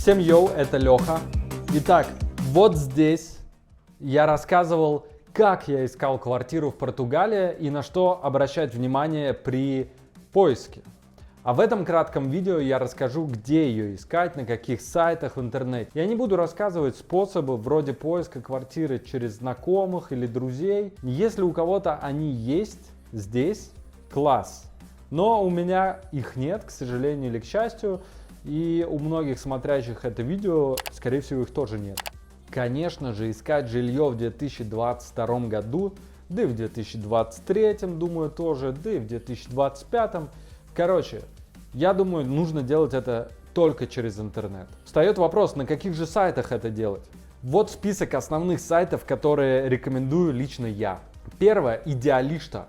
Всем йоу, это Леха. Итак, вот здесь я рассказывал, как я искал квартиру в Португалии и на что обращать внимание при поиске. А в этом кратком видео я расскажу, где ее искать, на каких сайтах в интернете. Я не буду рассказывать способы вроде поиска квартиры через знакомых или друзей. Если у кого-то они есть здесь, класс. Но у меня их нет, к сожалению или к счастью. И у многих смотрящих это видео, скорее всего, их тоже нет. Конечно же, искать жилье в 2022 году, да и в 2023, думаю, тоже, да и в 2025. Короче, я думаю, нужно делать это только через интернет. Встает вопрос, на каких же сайтах это делать? Вот список основных сайтов, которые рекомендую лично я. Первое – Идеалишта.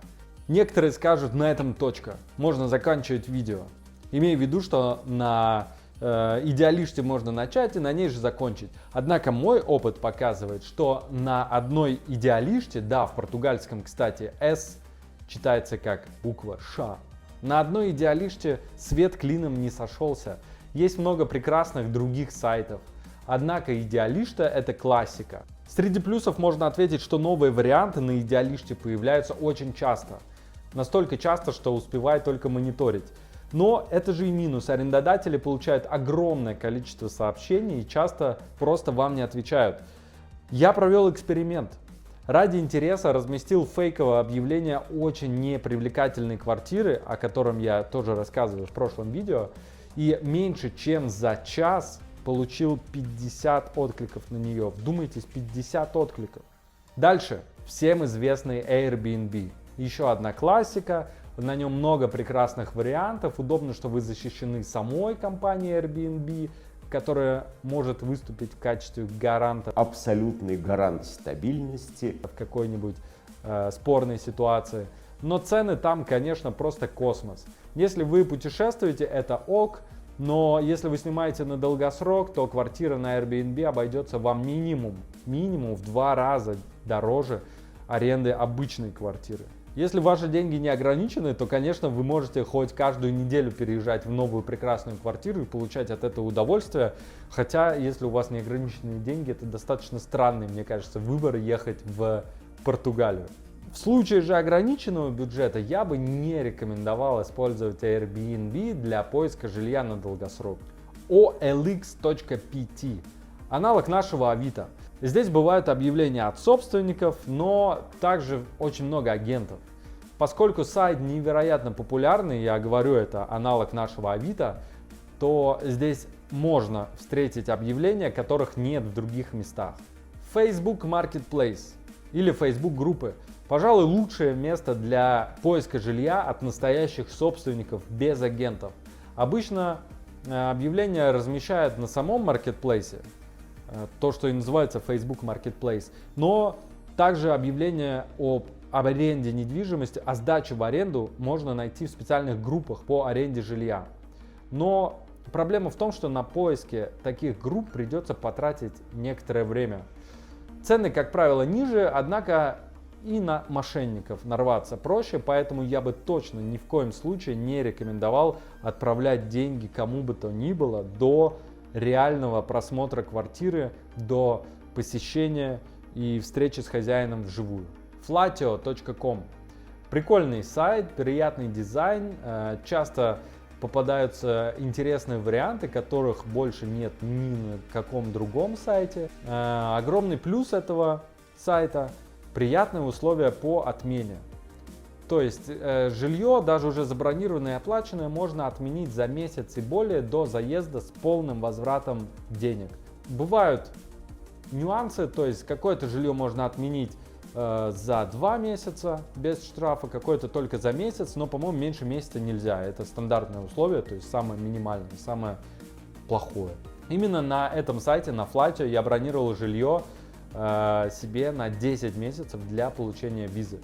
Некоторые скажут, на этом точка, можно заканчивать видео. Имею в виду, что на Идеалиште можно начать и на ней же закончить. Однако мой опыт показывает, что на одной Идеалиште, да, в португальском, кстати, S читается как буква Ш. На одной Идеалиште свет клином не сошелся. Есть много прекрасных других сайтов. Однако Идеалишта — это классика. Среди плюсов можно ответить, что новые варианты на Идеалиште появляются очень часто. Настолько часто, что успеваю только мониторить. Но это же и минус. Арендодатели получают огромное количество сообщений и часто просто вам не отвечают. Я провел эксперимент. Ради интереса разместил фейковое объявление очень непривлекательной квартиры, о котором я тоже рассказывал в прошлом видео. И меньше чем за час получил 50 откликов на нее. Вдумайтесь, 50 откликов. Дальше. Всем известный Airbnb. Еще одна классика. На нем много прекрасных вариантов. Удобно, что вы защищены самой компанией Airbnb, которая может выступить в качестве гаранта. Абсолютный гарант стабильности. В какой-нибудь спорной ситуации. Но цены там, конечно, просто космос. Если вы путешествуете, это ок. Но если вы снимаете на долгосрок, то квартира на Airbnb обойдется вам минимум в 2 раза дороже аренды обычной квартиры. Если ваши деньги не ограничены, то, конечно, вы можете хоть каждую неделю переезжать в новую прекрасную квартиру и получать от этого удовольствие. Хотя, если у вас неограниченные деньги, это достаточно странный, мне кажется, выбор ехать в Португалию. В случае же ограниченного бюджета я бы не рекомендовал использовать Airbnb для поиска жилья на долгосрок. OLX.pt – аналог нашего Авито. Здесь бывают объявления от собственников, но также очень много агентов. Поскольку сайт невероятно популярный, я говорю, это аналог нашего Авито, то здесь можно встретить объявления, которых нет в других местах. Facebook Marketplace или Facebook группы. Пожалуй, лучшее место для поиска жилья от настоящих собственников без агентов. Обычно объявления размещают на самом маркетплейсе, то, что и называется Facebook Marketplace, но также объявления об аренде недвижимости, о сдаче в аренду можно найти в специальных группах по аренде жилья. Но проблема в том, что на поиске таких групп придется потратить некоторое время. Цены, как правило, ниже, однако и на мошенников нарваться проще, поэтому я бы точно ни в коем случае не рекомендовал отправлять деньги кому бы то ни было до реального просмотра квартиры, до посещения и встречи с хозяином вживую. Flatio.com. Прикольный сайт, приятный дизайн, часто попадаются интересные варианты, которых больше нет ни на каком другом сайте. Огромный плюс этого сайта – приятные условия по отмене. То есть жилье, даже уже забронированное и оплаченное, можно отменить за месяц и более до заезда с полным возвратом денег. Бывают нюансы, то есть какое-то жилье можно отменить за 2 месяца без штрафа, какое-то только за месяц, но, по-моему, меньше месяца нельзя. Это стандартное условие, то есть самое минимальное, самое плохое. Именно на этом сайте, на Flatio, я бронировал жилье себе на 10 месяцев для получения визы.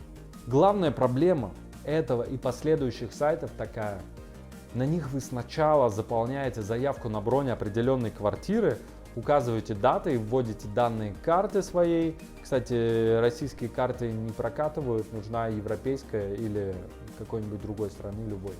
Главная проблема этого и последующих сайтов такая. На них вы сначала заполняете заявку на бронь определенной квартиры, указываете даты и вводите данные карты своей. Кстати, российские карты не прокатывают, нужна европейская или какой-нибудь другой страны, любой.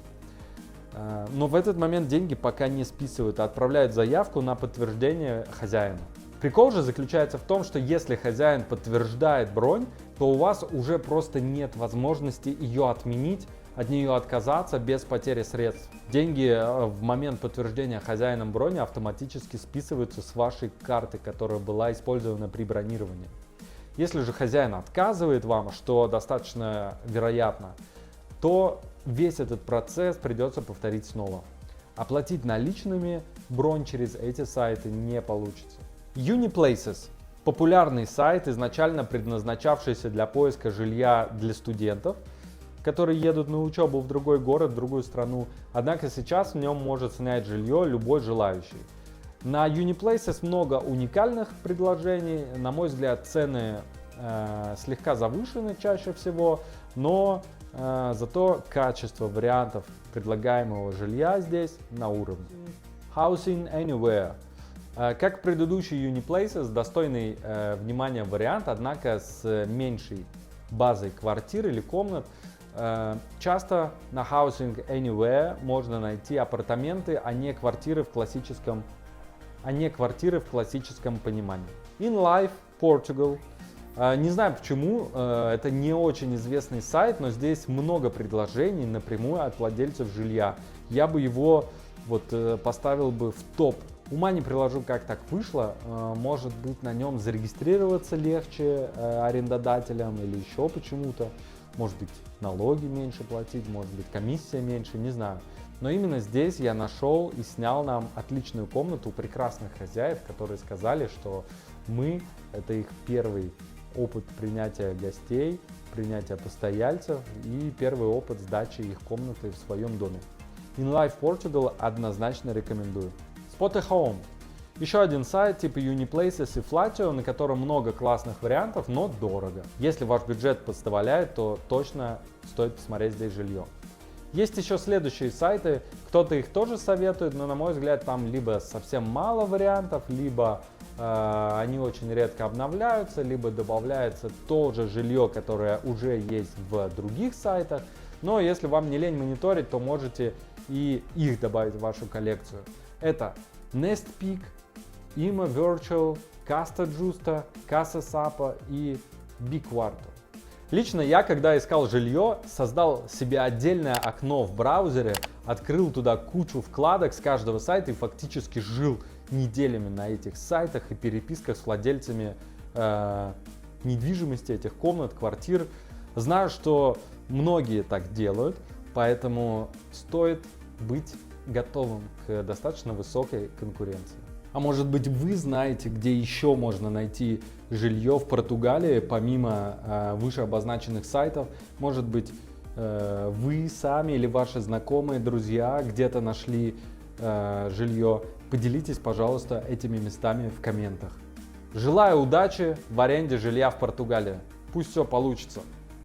Но в этот момент деньги пока не списывают, а отправляют заявку на подтверждение хозяину. Прикол же заключается в том, что если хозяин подтверждает бронь, то у вас уже просто нет возможности ее отменить, от нее отказаться без потери средств. Деньги в момент подтверждения хозяином брони автоматически списываются с вашей карты, которая была использована при бронировании. Если же хозяин отказывает вам, что достаточно вероятно, то весь этот процесс придется повторить снова. Оплатить наличными бронь через эти сайты не получится. Uniplaces – популярный сайт, изначально предназначавшийся для поиска жилья для студентов, которые едут на учебу в другой город, в другую страну. Однако сейчас в нем может снять жилье любой желающий. На Uniplaces много уникальных предложений. На мой взгляд, цены слегка завышены чаще всего, но зато качество вариантов предлагаемого жилья здесь на уровне. Housing Anywhere. Как предыдущий Uniplaces, достойный внимания вариант, однако с меньшей базой квартир или комнат. Часто на Housing Anywhere можно найти апартаменты, а не квартиры в классическом понимании. InLife Portugal. Не знаю почему, это не очень известный сайт, но здесь много предложений напрямую от владельцев жилья. Я бы его поставил бы в топ. Ума не приложу, как так вышло. Может быть, на нем зарегистрироваться легче арендодателям или еще почему-то. Может быть, налоги меньше платить, может быть, комиссия меньше, не знаю. Но именно здесь я нашел и снял нам отличную комнату у прекрасных хозяев, которые сказали, что это их первый опыт принятия гостей, принятия постояльцев и первый опыт сдачи их комнаты в своем доме. InLife Portugal однозначно рекомендую. Spot a Home. Еще один сайт типа Uniplaces и Flatio, на котором много классных вариантов, но дорого. Если ваш бюджет позволяет, то точно стоит посмотреть здесь жилье. Есть еще следующие сайты, кто-то их тоже советует, но на мой взгляд там либо совсем мало вариантов, либо они очень редко обновляются, либо добавляется то же жилье, которое уже есть в других сайтах. Но если вам не лень мониторить, то можете и их добавить в вашу коллекцию. Это NestPeak, Ima Virtual, Casa Justa, Casa Sapa и BigQuarto. Лично я, когда искал жилье, создал себе отдельное окно в браузере, открыл туда кучу вкладок с каждого сайта и фактически жил неделями на этих сайтах и переписках с владельцами недвижимости, этих комнат, квартир. Знаю, что многие так делают, поэтому стоит быть готовым к достаточно высокой конкуренции. А может быть, вы знаете, где еще можно найти жилье в Португалии, помимо выше обозначенных сайтов? Может быть, вы сами или ваши знакомые, друзья где-то нашли жилье? Поделитесь, пожалуйста, этими местами в комментах. Желаю удачи в аренде жилья в Португалии. Пусть все получится.